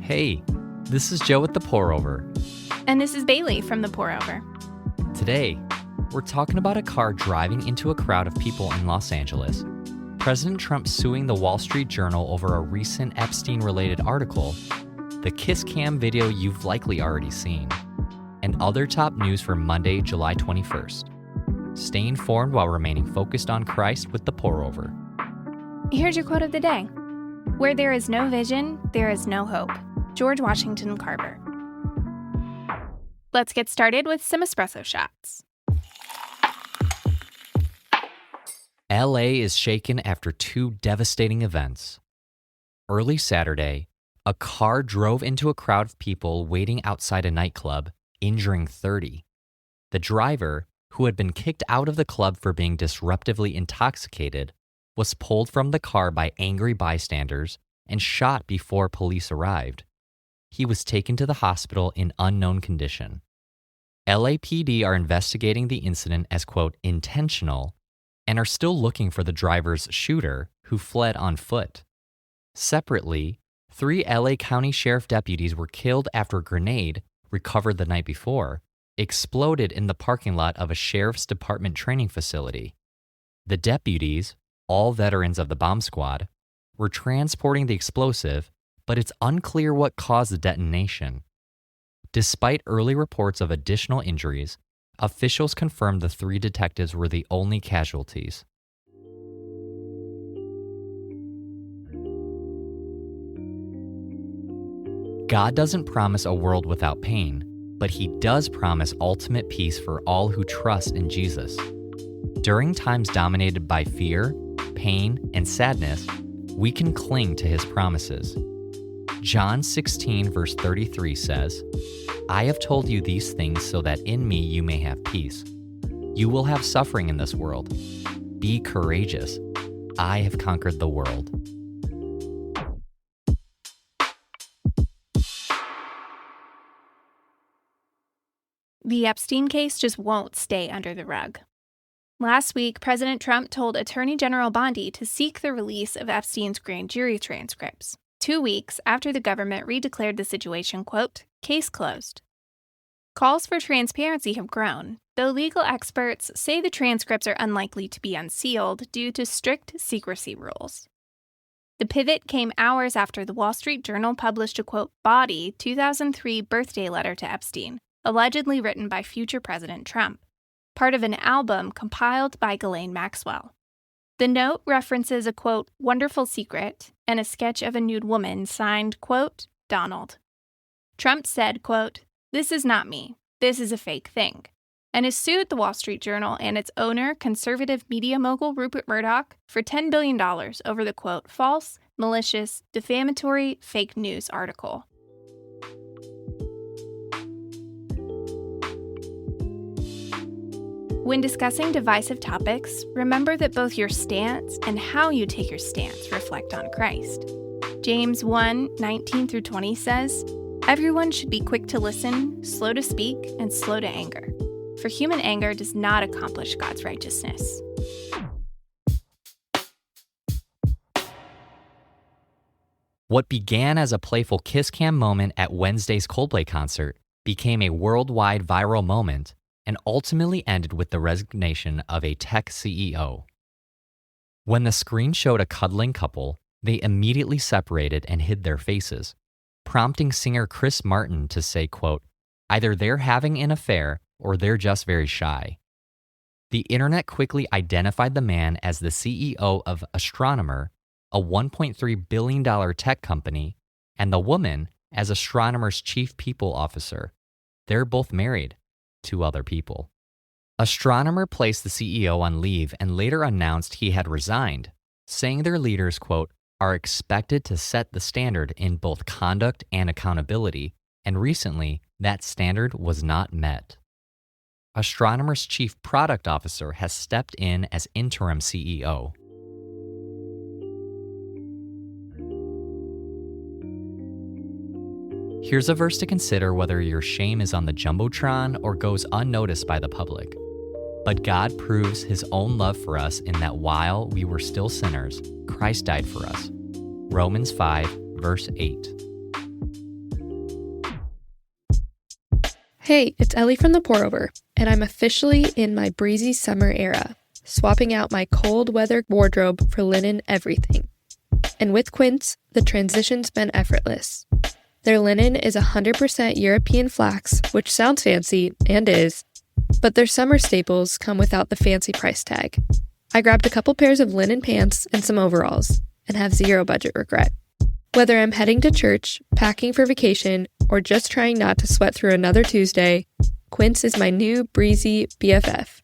Hey, this is Joe with The Pour Over. And this is Bailey from The Pour Over. Today, we're talking about a car driving into a crowd of people in Los Angeles, President Trump suing the Wall Street Journal over a recent Epstein-related article, the kiss cam video you've likely already seen, and other top news for Monday, July 21st. Stay informed while remaining focused on Christ with The Pour Over. Here's your quote of the day. Where there is no vision, there is no hope. George Washington Carver. Let's get started with some espresso shots. LA is shaken after two devastating events. Early Saturday, a car drove into a crowd of people waiting outside a nightclub, injuring 30. The driver, who had been kicked out of the club for being disruptively intoxicated, was pulled from the car by angry bystanders and shot before police arrived. He was taken to the hospital in unknown condition. LAPD are investigating the incident as, quote, intentional, and are still looking for the driver's shooter, who fled on foot. Separately, 3 LA County Sheriff deputies were killed after a grenade, recovered the night before, exploded in the parking lot of a sheriff's department training facility. The deputies, all veterans of the bomb squad, were transporting the explosive, but it's unclear what caused the detonation. Despite early reports of additional injuries, officials confirmed the 3 detectives were the only casualties. God doesn't promise a world without pain, but He does promise ultimate peace for all who trust in Jesus. During times dominated by fear, pain, and sadness, we can cling to His promises. John 16, verse 33 says, I have told you these things so that in me you may have peace. You will have suffering in this world. Be courageous. I have conquered the world. The Epstein case just won't stay under the rug. Last week, President Trump told Attorney General Bondi to seek the release of Epstein's grand jury transcripts, 2 weeks after the government redeclared the situation, quote, case closed. Calls for transparency have grown, though legal experts say the transcripts are unlikely to be unsealed due to strict secrecy rules. The pivot came hours after the Wall Street Journal published a, quote, bawdy 2003 birthday letter to Epstein, allegedly written by future President Trump, part of an album compiled by Ghislaine Maxwell. The note references a, quote, wonderful secret and a sketch of a nude woman signed, quote, Donald. Trump said, quote, this is not me. This is a fake thing, and has sued the Wall Street Journal and its owner, conservative media mogul Rupert Murdoch, for $10 billion over the, quote, false, malicious, defamatory, fake news article. When discussing divisive topics, remember that both your stance and how you take your stance reflect on Christ. James 1:19-20 says, everyone should be quick to listen, slow to speak, and slow to anger, for human anger does not accomplish God's righteousness. What began as a playful kiss cam moment at Wednesday's Coldplay concert became a worldwide viral moment and ultimately ended with the resignation of a tech CEO. When the screen showed a cuddling couple, they immediately separated and hid their faces, prompting singer Chris Martin to say, quote, either they're having an affair or they're just very shy. The internet quickly identified the man as the CEO of Astronomer, a $1.3 billion tech company, and the woman as Astronomer's chief people officer. They're both married to other people. Astronomer placed the CEO on leave and later announced he had resigned, saying their leaders, quote, are expected to set the standard in both conduct and accountability, and recently, that standard was not met. Astronomer's chief product officer has stepped in as interim CEO. Here's a verse to consider whether your shame is on the Jumbotron or goes unnoticed by the public. But God proves His own love for us in that while we were still sinners, Christ died for us. Romans 5, verse 8. Hey, it's Ellie from The Pour-Over, and I'm officially in my breezy summer era, swapping out my cold weather wardrobe for linen everything. And with Quince, the transition's been effortless. Their linen is 100% European flax, which sounds fancy, and is, but their summer staples come without the fancy price tag. I grabbed a couple pairs of linen pants and some overalls, and have zero budget regret. Whether I'm heading to church, packing for vacation, or just trying not to sweat through another Tuesday, Quince is my new breezy BFF.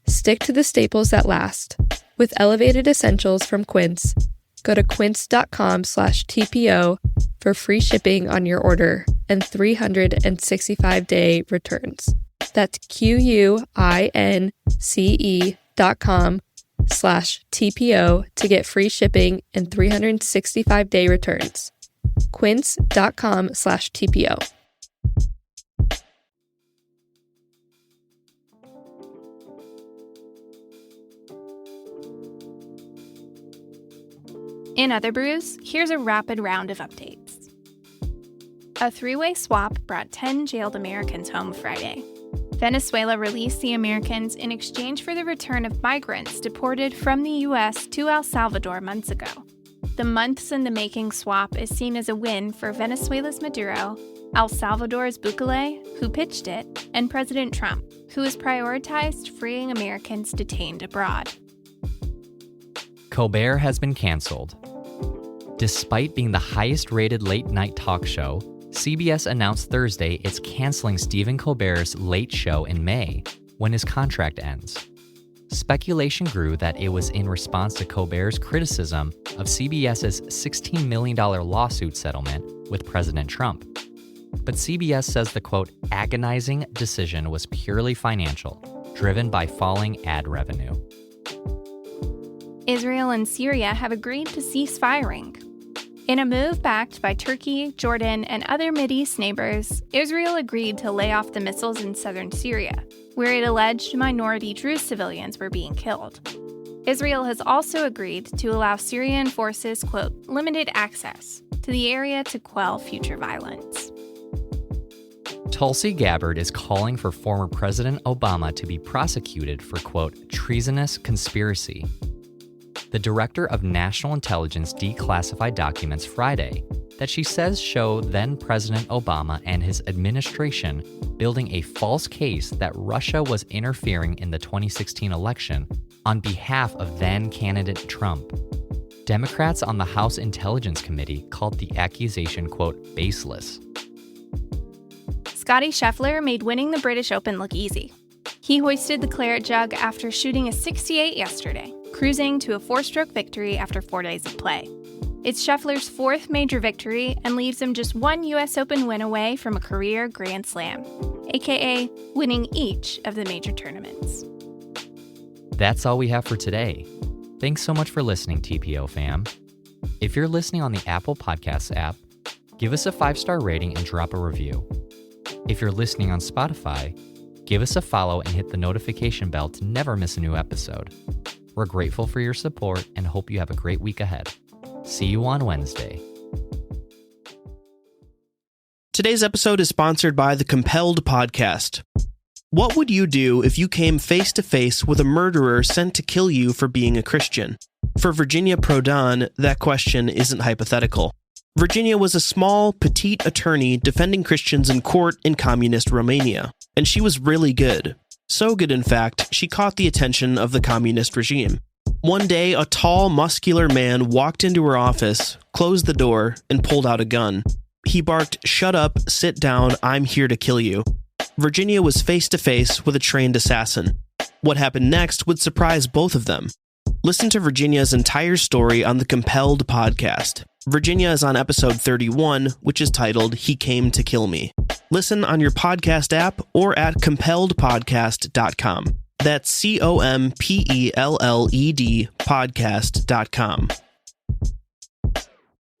Stick to the staples that last. With elevated essentials from Quince, go to quince.com/TPO for free shipping on your order and 365-day returns. That's QUINCE.com/TPO to get free shipping and 365-day returns. Quince.com/TPO. In other brews, here's a rapid round of updates. A three-way swap brought 10 jailed Americans home Friday. Venezuela released the Americans in exchange for the return of migrants deported from the U.S. to El Salvador months ago. The months-in-the-making swap is seen as a win for Venezuela's Maduro, El Salvador's Bukele, who pitched it, and President Trump, who has prioritized freeing Americans detained abroad. Colbert has been canceled. Despite being the highest-rated late-night talk show, CBS announced Thursday it's canceling Stephen Colbert's Late Show in May, when his contract ends. Speculation grew that it was in response to Colbert's criticism of CBS's $16 million lawsuit settlement with President Trump. But CBS says the, quote, agonizing decision was purely financial, driven by falling ad revenue. Israel and Syria have agreed to cease firing. In a move backed by Turkey, Jordan, and other Mideast neighbors, Israel agreed to lay off the missiles in southern Syria, where it alleged minority Druze civilians were being killed. Israel has also agreed to allow Syrian forces, quote, limited access to the area to quell future violence. Tulsi Gabbard is calling for former President Obama to be prosecuted for, quote, treasonous conspiracy. The director of National Intelligence declassified documents Friday that she says show then-President Obama and his administration building a false case that Russia was interfering in the 2016 election on behalf of then-candidate Trump. Democrats on the House Intelligence Committee called the accusation, quote, baseless. Scottie Scheffler made winning the British Open look easy. He hoisted the claret jug after shooting a 68 yesterday, cruising to a 4-stroke victory after 4 days of play. It's Scheffler's 4th major victory and leaves him just one U.S. Open win away from a career Grand Slam, aka winning each of the major tournaments. That's all we have for today. Thanks so much for listening, TPO fam. If you're listening on the Apple Podcasts app, give us a 5-star rating and drop a review. If you're listening on Spotify, give us a follow and hit the notification bell to never miss a new episode. We're grateful for your support and hope you have a great week ahead. See you on Wednesday. Today's episode is sponsored by the Compelled Podcast. What would you do if you came face to face with a murderer sent to kill you for being a Christian? For Virginia Prodan, that question isn't hypothetical. Virginia was a small, petite attorney defending Christians in court in communist Romania, and she was really good. So good, in fact, she caught the attention of the communist regime. One day, a tall, muscular man walked into her office, closed the door, and pulled out a gun. He barked, "Shut up, sit down, I'm here to kill you." Virginia was face to face with a trained assassin. What happened next would surprise both of them. Listen to Virginia's entire story on the Compelled Podcast. Virginia is on episode 31, which is titled, He Came to Kill Me. Listen on your podcast app or at compelledpodcast.com. That's COMPELLED podcast.com.